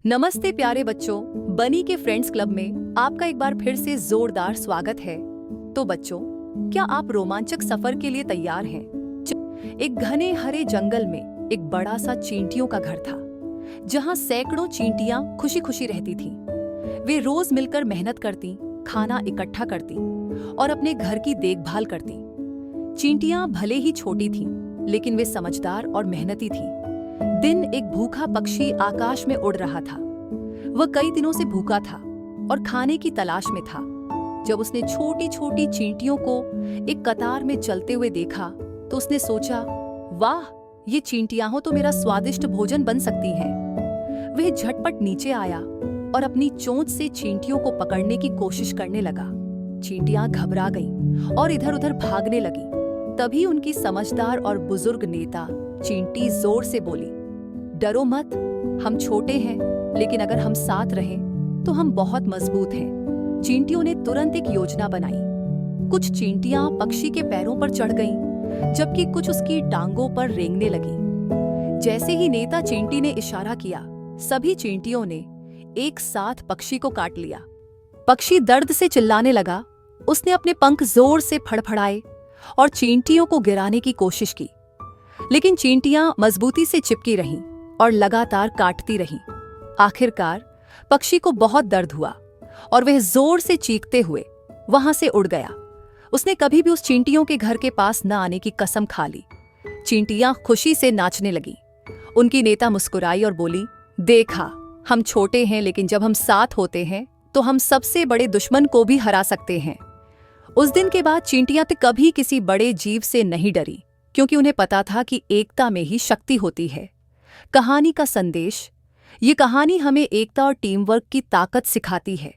नमस्ते प्यारे बच्चों, बनी के फ्रेंड्स क्लब में आपका एक बार फिर से जोरदार स्वागत है। तो बच्चों, क्या आप रोमांचक सफर के लिए तैयार हैं? एक घने हरे जंगल में एक बड़ा सा चींटियों का घर था, जहां सैकड़ों चींटियां खुशी खुशी रहती थीं। वे रोज मिलकर मेहनत करती, खाना इकट्ठा करती और अपने घर की देखभाल करती। चींटियां भले ही छोटी थीं, लेकिन वे समझदार और मेहनती थीं। दिन एक भूखा पक्षी आकाश में उड़ रहा था। वह कई दिनों से भूखा था और खाने की तलाश में था। जब उसने छोटी छोटी चींटियों को एक कतार में चलते हुए देखा तो उसने सोचा, वाह, ये चींटियां हो तो मेरा स्वादिष्ट भोजन बन सकती हैं। वह झटपट नीचे आया और अपनी चोंच से चींटियों को पकड़ने की कोशिश करने लगा। चींटियां घबरा गईं और इधर-उधर भागने लगी। तभी उनकी समझदार और बुजुर्ग नेता चींटी जोर से बोली, डरो मत, हम छोटे हैं, लेकिन अगर हम साथ रहें तो हम बहुत मजबूत हैं। चींटियों ने तुरंत एक योजना बनाई। कुछ चींटियां पक्षी के पैरों पर चढ़ गईं, जबकि कुछ उसकी टांगों पर रेंगने लगी। जैसे ही नेता चींटी ने इशारा किया, सभी चींटियों ने एक साथ पक्षी को काट लिया। पक्षी दर्द से चिल्लाने लगा। उसने अपने पंख जोर से फड़फड़ाए और चींटियों को गिराने की कोशिश की, लेकिन चींटियां मजबूती से चिपकी रहीं और लगातार काटती रहीं। आखिरकार पक्षी को बहुत दर्द हुआ और वह जोर से चीखते हुए वहां से उड़ गया। उसने कभी भी उस चींटियों के घर के पास न आने की कसम खा ली। चींटियां खुशी से नाचने लगीं। उनकी नेता मुस्कुराई और बोली, देखा, हम छोटे हैं, लेकिन जब हम साथ होते हैं तो हम सबसे बड़े दुश्मन को भी हरा सकते हैं। उस दिन के बाद चींटियां कभी किसी बड़े जीव से नहीं डरी, क्योंकि उन्हें पता था कि एकता में ही शक्ति होती है। कहानी का संदेश, ये कहानी हमें एकता और टीम वर्क की ताकत सिखाती है।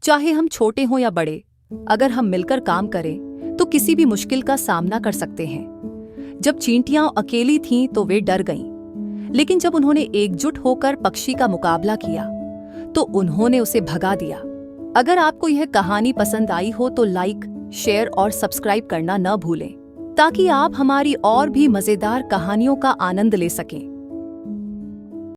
चाहे हम छोटे हों या बड़े, अगर हम मिलकर काम करें तो किसी भी मुश्किल का सामना कर सकते हैं। जब चींटियां अकेली थीं तो वे डर गईं, लेकिन जब उन्होंने एकजुट होकर पक्षी का मुकाबला किया तो उन्होंने उसे भगा दिया। अगर आपको यह कहानी पसंद आई हो तो लाइक, शेयर और सब्सक्राइब करना न भूलें, ताकि आप हमारी और भी मजेदार कहानियों का आनंद ले सकें।